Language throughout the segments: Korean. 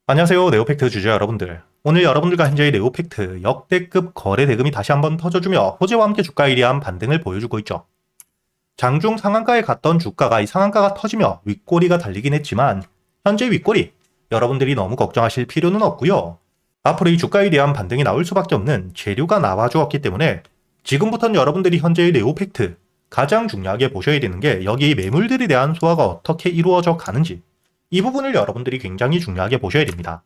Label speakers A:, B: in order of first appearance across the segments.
A: 안녕하세요. 네오팩트 주주 여러분들. 오늘 여러분들과 현재의 네오팩트 역대급 거래 대금이 다시 한번 터져주며 호재와 함께 주가에 일한 반등을 보여주고 있죠. 장중 상한가에 갔던 주가가 이 상한가가 터지며 윗꼬리가 달리긴 했지만 현재 윗꼬리 여러분들이 너무 걱정하실 필요는 없고요. 앞으로 이 주가에 대한 반등이 나올 수밖에 없는 재료가 나와주었기 때문에 지금부터는 여러분들이 현재의 네오팩트 가장 중요하게 보셔야 되는 게 여기 매물들에 대한 소화가 어떻게 이루어져 가는지 이 부분을 여러분들이 굉장히 중요하게 보셔야 됩니다.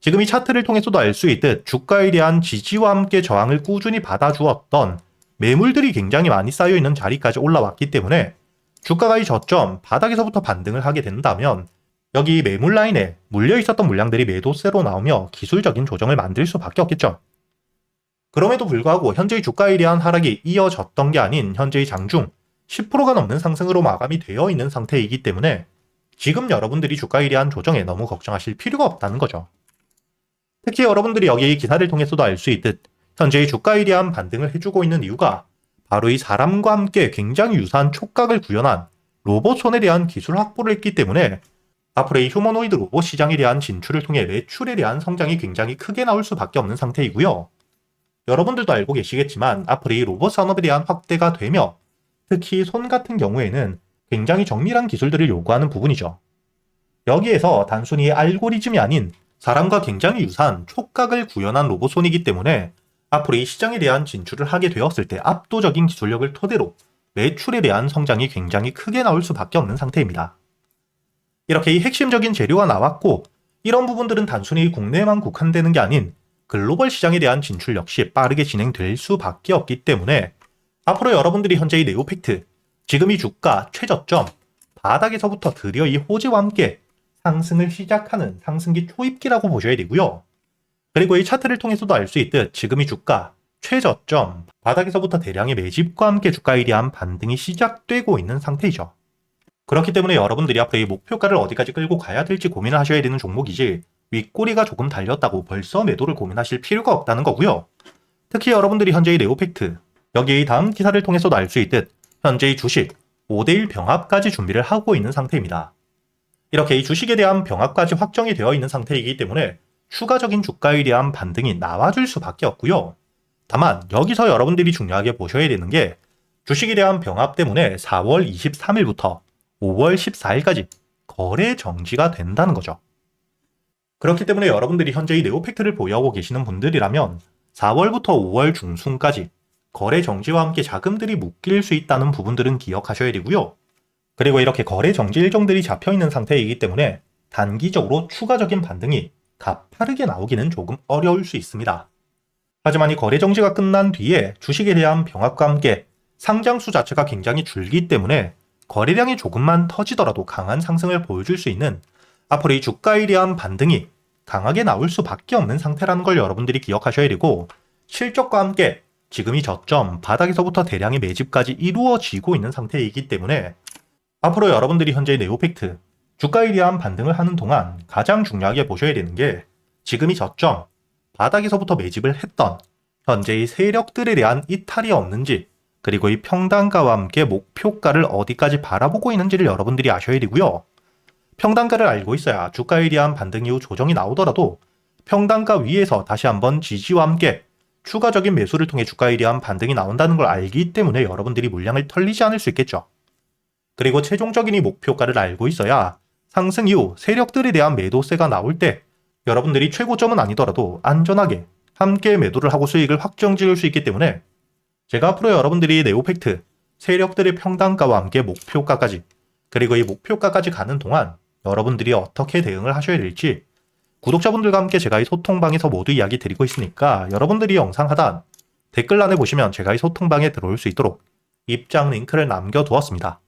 A: 지금 이 차트를 통해서도 알 수 있듯 주가에 대한 지지와 함께 저항을 꾸준히 받아주었던 매물들이 굉장히 많이 쌓여있는 자리까지 올라왔기 때문에 주가가 이 저점 바닥에서부터 반등을 하게 된다면 여기 매물 라인에 물려있었던 물량들이 매도세로 나오며 기술적인 조정을 만들 수밖에 없겠죠. 그럼에도 불구하고 현재의 주가에 대한 하락이 이어졌던 게 아닌 현재의 장중 10%가 넘는 상승으로 마감이 되어 있는 상태이기 때문에 지금 여러분들이 주가에 대한 조정에 너무 걱정하실 필요가 없다는 거죠. 특히 여러분들이 여기 이 기사를 통해서도 알 수 있듯 현재의 주가에 대한 반등을 해주고 있는 이유가 바로 이 사람과 함께 굉장히 유사한 촉각을 구현한 로봇손에 대한 기술 확보를 했기 때문에 앞으로 이 휴머노이드 로봇 시장에 대한 진출을 통해 매출에 대한 성장이 굉장히 크게 나올 수밖에 없는 상태이고요. 여러분들도 알고 계시겠지만 앞으로 이 로봇 산업에 대한 확대가 되며 특히 손 같은 경우에는 굉장히 정밀한 기술들을 요구하는 부분이죠. 여기에서 단순히 알고리즘이 아닌 사람과 굉장히 유사한 촉각을 구현한 로봇손이기 때문에 앞으로 이 시장에 대한 진출을 하게 되었을 때 압도적인 기술력을 토대로 매출에 대한 성장이 굉장히 크게 나올 수밖에 없는 상태입니다. 이렇게 이 핵심적인 재료가 나왔고 이런 부분들은 단순히 국내에만 국한되는 게 아닌 글로벌 시장에 대한 진출 역시 빠르게 진행될 수밖에 없기 때문에 앞으로 여러분들이 현재 이 네오팩트 지금 이 주가 최저점 바닥에서부터 드디어 이 호재와 함께 상승을 시작하는 상승기 초입기라고 보셔야 되고요. 그리고 이 차트를 통해서도 알 수 있듯 지금 이 주가 최저점 바닥에서부터 대량의 매집과 함께 주가에 대한 반등이 시작되고 있는 상태이죠. 그렇기 때문에 여러분들이 앞으로 이 목표가를 어디까지 끌고 가야 될지 고민을 하셔야 되는 종목이지 윗꼬리가 조금 달렸다고 벌써 매도를 고민하실 필요가 없다는 거고요. 특히 여러분들이 현재의 네오팩트 여기 이 다음 기사를 통해서도 알 수 있듯 현재의 주식 5대1 병합까지 준비를 하고 있는 상태입니다. 이렇게 이 주식에 대한 병합까지 확정이 되어 있는 상태이기 때문에 추가적인 주가에 대한 반등이 나와줄 수밖에 없고요. 다만 여기서 여러분들이 중요하게 보셔야 되는 게 주식에 대한 병합 때문에 4월 23일부터 5월 14일까지 거래 정지가 된다는 거죠. 그렇기 때문에 여러분들이 현재 이 네오팩트를 보유하고 계시는 분들이라면 4월부터 5월 중순까지 거래 정지와 함께 자금들이 묶일 수 있다는 부분들은 기억하셔야 되고요. 그리고 이렇게 거래 정지 일정들이 잡혀있는 상태이기 때문에 단기적으로 추가적인 반등이 가파르게 나오기는 조금 어려울 수 있습니다. 하지만 이 거래 정지가 끝난 뒤에 주식에 대한 병합과 함께 상장수 자체가 굉장히 줄기 때문에 거래량이 조금만 터지더라도 강한 상승을 보여줄 수 있는 앞으로 이 주가에 대한 반등이 강하게 나올 수밖에 없는 상태라는 걸 여러분들이 기억하셔야 되고 실적과 함께 지금 이 저점 바닥에서부터 대량의 매집까지 이루어지고 있는 상태이기 때문에 앞으로 여러분들이 현재 네오팩트 주가에 대한 반등을 하는 동안 가장 중요하게 보셔야 되는 게 지금 이 저점 바닥에서부터 매집을 했던 현재의 세력들에 대한 이탈이 없는지 그리고 이 평단가와 함께 목표가를 어디까지 바라보고 있는지를 여러분들이 아셔야 되고요. 평단가를 알고 있어야 주가에 대한 반등 이후 조정이 나오더라도 평단가 위에서 다시 한번 지지와 함께 추가적인 매수를 통해 주가에 대한 반등이 나온다는 걸 알기 때문에 여러분들이 물량을 털리지 않을 수 있겠죠. 그리고 최종적인 이 목표가를 알고 있어야 상승 이후 세력들에 대한 매도세가 나올 때 여러분들이 최고점은 아니더라도 안전하게 함께 매도를 하고 수익을 확정 지을 수 있기 때문에 제가 앞으로 여러분들이 네오팩트 세력들의 평단가와 함께 목표가까지 그리고 이 목표가까지 가는 동안 여러분들이 어떻게 대응을 하셔야 될지 구독자분들과 함께 제가 이 소통방에서 모두 이야기 드리고 있으니까 여러분들이 영상 하단 댓글란에 보시면 제가 이 소통방에 들어올 수 있도록 입장 링크를 남겨두었습니다.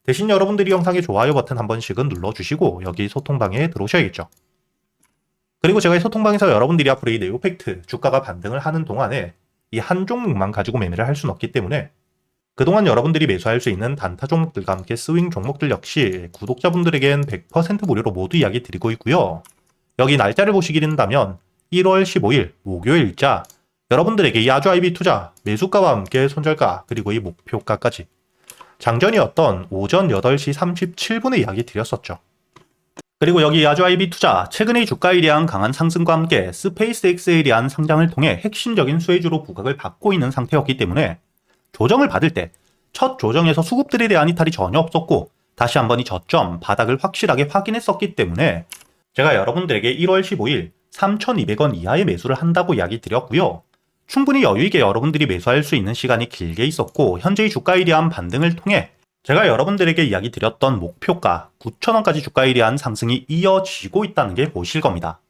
A: 대신 여러분들이 영상의 좋아요 버튼 한 번씩은 눌러주시고 여기 소통방에 들어오셔야겠죠. 그리고 제가 이 소통방에서 여러분들이 앞으로 이 네오팩트 주가가 반등을 하는 동안에 이 한 종목만 가지고 매매를 할 수는 없기 때문에 그동안 여러분들이 매수할 수 있는 단타 종목들과 함께 스윙 종목들 역시 구독자분들에겐 100% 무료로 모두 이야기 드리고 있고요. 여기 날짜를 보시게 된다면 1월 15일 목요일자 여러분들에게 이 아주 IB 투자 매수가와 함께 손절가 그리고 이 목표가까지 장전이었던 오전 8시 37분에 이야기 드렸었죠. 그리고 여기 야주아이비 투자, 최근의 주가에 대한 강한 상승과 함께 스페이스X에 대한 상장을 통해 핵심적인 수혜주로 부각을 받고 있는 상태였기 때문에 조정을 받을 때 첫 조정에서 수급들에 대한 이탈이 전혀 없었고 다시 한번 이 저점 바닥을 확실하게 확인했었기 때문에 제가 여러분들에게 1월 15일 3,200원 이하의 매수를 한다고 이야기 드렸고요. 충분히 여유있게 여러분들이 매수할 수 있는 시간이 길게 있었고 현재의 주가에 대한 반등을 통해 제가 여러분들에게 이야기 드렸던 목표가 9,000원까지 주가에 대한 상승이 이어지고 있다는 게 보실 겁니다.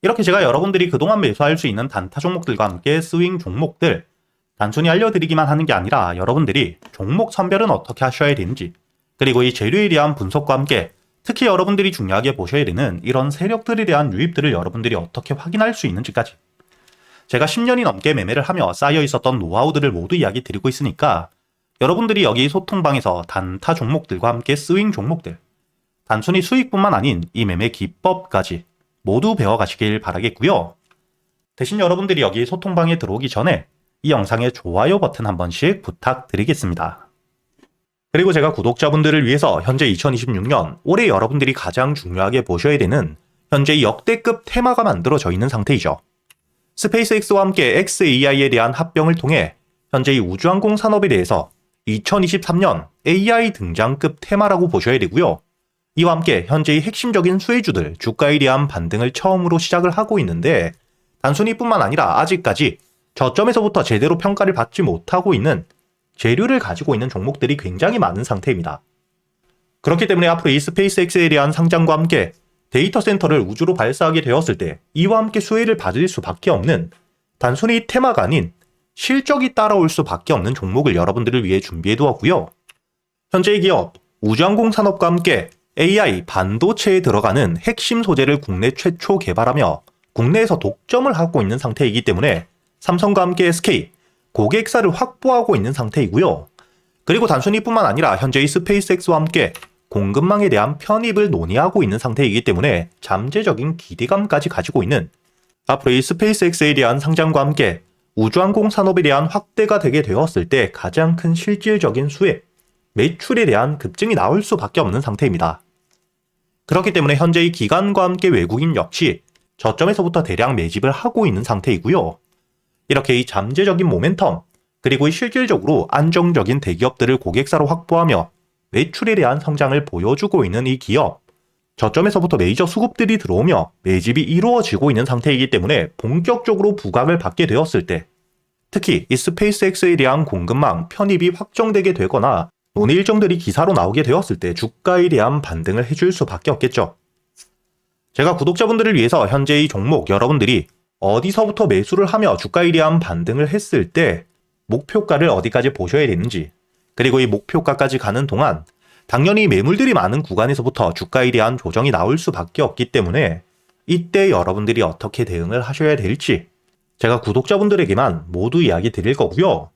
A: 이렇게 제가 여러분들이 그동안 매수할 수 있는 단타 종목들과 함께 스윙 종목들 단순히 알려드리기만 하는 게 아니라 여러분들이 종목 선별은 어떻게 하셔야 되는지 그리고 이 재료에 대한 분석과 함께 특히 여러분들이 중요하게 보셔야 되는 이런 세력들에 대한 유입들을 여러분들이 어떻게 확인할 수 있는지까지 제가 10년이 넘게 매매를 하며 쌓여 있었던 노하우들을 모두 이야기 드리고 있으니까 여러분들이 여기 소통방에서 단타 종목들과 함께 스윙 종목들 단순히 수익뿐만 아닌 이 매매 기법까지 모두 배워가시길 바라겠고요. 대신 여러분들이 여기 소통방에 들어오기 전에 이 영상의 좋아요 버튼 한 번씩 부탁드리겠습니다. 그리고 제가 구독자분들을 위해서 현재 2026년 올해 여러분들이 가장 중요하게 보셔야 되는 현재 역대급 테마가 만들어져 있는 상태이죠. 스페이스X와 함께 xAI에 대한 합병을 통해 현재 이 우주항공 산업에 대해서 2023년 AI 등장급 테마라고 보셔야 되고요. 이와 함께 현재의 핵심적인 수혜주들 주가에 대한 반등을 처음으로 시작을 하고 있는데 단순히 뿐만 아니라 아직까지 저점에서부터 제대로 평가를 받지 못하고 있는 재료를 가지고 있는 종목들이 굉장히 많은 상태입니다. 그렇기 때문에 앞으로 이 스페이스X에 대한 상장과 함께 데이터 센터를 우주로 발사하게 되었을 때 이와 함께 수혜를 받을 수밖에 없는 단순히 테마가 아닌 실적이 따라올 수밖에 없는 종목을 여러분들을 위해 준비해 두었고요. 현재의 기업 우주항공 산업과 함께 AI 반도체에 들어가는 핵심 소재를 국내 최초 개발하며 국내에서 독점을 하고 있는 상태이기 때문에 삼성과 함께 SK, 고객사를 확보하고 있는 상태이고요. 그리고 단순히 뿐만 아니라 현재의 스페이스X와 함께 공급망에 대한 편입을 논의하고 있는 상태이기 때문에 잠재적인 기대감까지 가지고 있는 앞으로 이 스페이스X에 대한 상장과 함께 우주항공 산업에 대한 확대가 되게 되었을 때 가장 큰 실질적인 수혜, 매출에 대한 급증이 나올 수밖에 없는 상태입니다. 그렇기 때문에 현재의 기관과 함께 외국인 역시 저점에서부터 대량 매집을 하고 있는 상태이고요. 이렇게 이 잠재적인 모멘텀, 그리고 이 실질적으로 안정적인 대기업들을 고객사로 확보하며 매출에 대한 성장을 보여주고 있는 이 기업, 저점에서부터 메이저 수급들이 들어오며 매집이 이루어지고 있는 상태이기 때문에 본격적으로 부각을 받게 되었을 때 특히 이 스페이스X에 대한 공급망 편입이 확정되게 되거나 논의 일정들이 기사로 나오게 되었을 때 주가에 대한 반등을 해줄 수밖에 없겠죠. 제가 구독자분들을 위해서 현재 이 종목 여러분들이 어디서부터 매수를 하며 주가에 대한 반등을 했을 때 목표가를 어디까지 보셔야 되는지 그리고 이 목표가까지 가는 동안 당연히 매물들이 많은 구간에서부터 주가에 대한 조정이 나올 수밖에 없기 때문에 이때 여러분들이 어떻게 대응을 하셔야 될지 제가 구독자분들에게만 모두 이야기 드릴 거고요.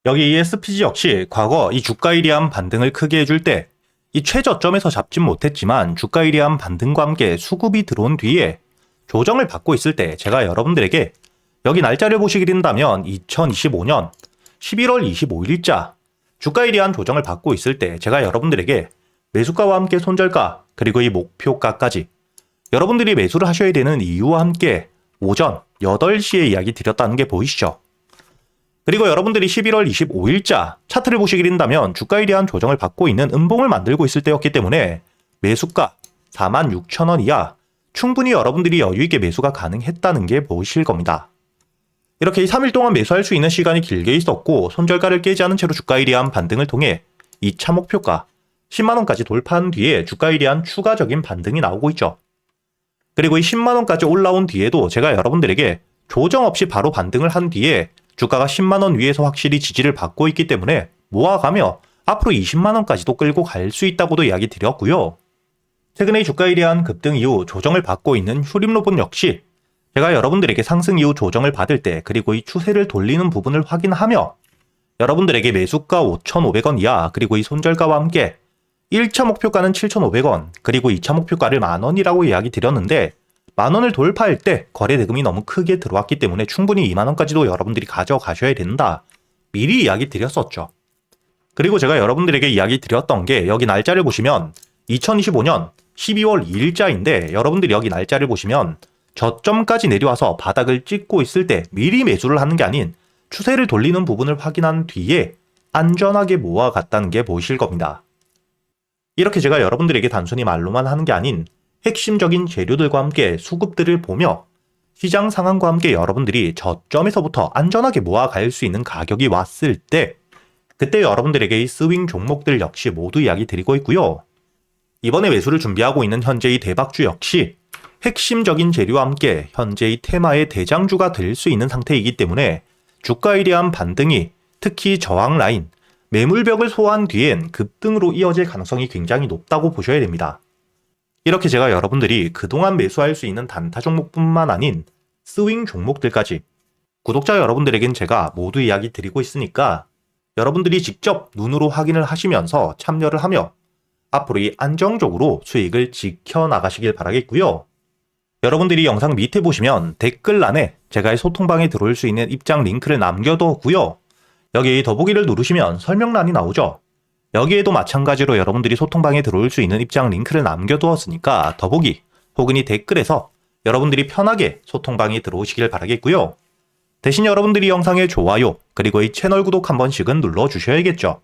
A: 여기 이 SPG 역시 과거 이 주가에 대한 반등을 크게 해줄 때 이 최저점에서 잡진 못했지만 주가에 대한 반등과 함께 수급이 들어온 뒤에 조정을 받고 있을 때 제가 여러분들에게 여기 날짜를 보시게 된다면 2025년 11월 25일자 주가에 대한 조정을 받고 있을 때 제가 여러분들에게 매수가와 함께 손절가 그리고 이 목표가까지 여러분들이 매수를 하셔야 되는 이유와 함께 오전 8시에 이야기 드렸다는 게 보이시죠? 그리고 여러분들이 11월 25일자 차트를 보시게 된다면 주가에 대한 조정을 받고 있는 음봉을 만들고 있을 때였기 때문에 매수가 46,000원 이하 충분히 여러분들이 여유있게 매수가 가능했다는 게 보이실 겁니다. 이렇게 3일 동안 매수할 수 있는 시간이 길게 있었고 손절가를 깨지 않은 채로 주가에 대한 반등을 통해 2차 목표가 10만원까지 돌파한 뒤에 주가에 대한 추가적인 반등이 나오고 있죠. 그리고 이 10만원까지 올라온 뒤에도 제가 여러분들에게 조정 없이 바로 반등을 한 뒤에 주가가 10만원 위에서 확실히 지지를 받고 있기 때문에 모아가며 앞으로 20만원까지도 끌고 갈 수 있다고도 이야기 드렸고요. 최근의 주가에 대한 급등 이후 조정을 받고 있는 휴림로봇 역시 제가 여러분들에게 상승 이후 조정을 받을 때 그리고 이 추세를 돌리는 부분을 확인하며 여러분들에게 매수가 5,500원 이하 그리고 이 손절가와 함께 1차 목표가는 7,500원 그리고 2차 목표가를 만원이라고 이야기 드렸는데 만원을 돌파할 때 거래 대금이 너무 크게 들어왔기 때문에 충분히 2만원까지도 여러분들이 가져가셔야 된다. 미리 이야기 드렸었죠. 그리고 제가 여러분들에게 이야기 드렸던 게 여기 날짜를 보시면 2025년 12월 2일자인데 여러분들이 여기 날짜를 보시면 저점까지 내려와서 바닥을 찍고 있을 때 미리 매수를 하는 게 아닌 추세를 돌리는 부분을 확인한 뒤에 안전하게 모아갔다는 게 보이실 겁니다. 이렇게 제가 여러분들에게 단순히 말로만 하는 게 아닌 핵심적인 재료들과 함께 수급들을 보며 시장 상황과 함께 여러분들이 저점에서부터 안전하게 모아갈 수 있는 가격이 왔을 때 그때 여러분들에게 이 스윙 종목들 역시 모두 이야기 드리고 있고요. 이번에 매수를 준비하고 있는 현재의 대박주 역시 핵심적인 재료와 함께 현재의 테마의 대장주가 될 수 있는 상태이기 때문에 주가에 대한 반등이 특히 저항 라인, 매물벽을 소화한 뒤엔 급등으로 이어질 가능성이 굉장히 높다고 보셔야 됩니다. 이렇게 제가 여러분들이 그동안 매수할 수 있는 단타 종목뿐만 아닌 스윙 종목들까지 구독자 여러분들에겐 제가 모두 이야기 드리고 있으니까 여러분들이 직접 눈으로 확인을 하시면서 참여를 하며 앞으로 이 안정적으로 수익을 지켜나가시길 바라겠고요. 여러분들이 영상 밑에 보시면 댓글란에 제가 소통방에 들어올 수 있는 입장 링크를 남겨뒀고요. 여기 더보기를 누르시면 설명란이 나오죠. 여기에도 마찬가지로 여러분들이 소통방에 들어올 수 있는 입장 링크를 남겨두었으니까 더보기 혹은 이 댓글에서 여러분들이 편하게 소통방에 들어오시길 바라겠고요. 대신 여러분들이 영상의 좋아요 그리고 이 채널 구독 한 번씩은 눌러주셔야겠죠.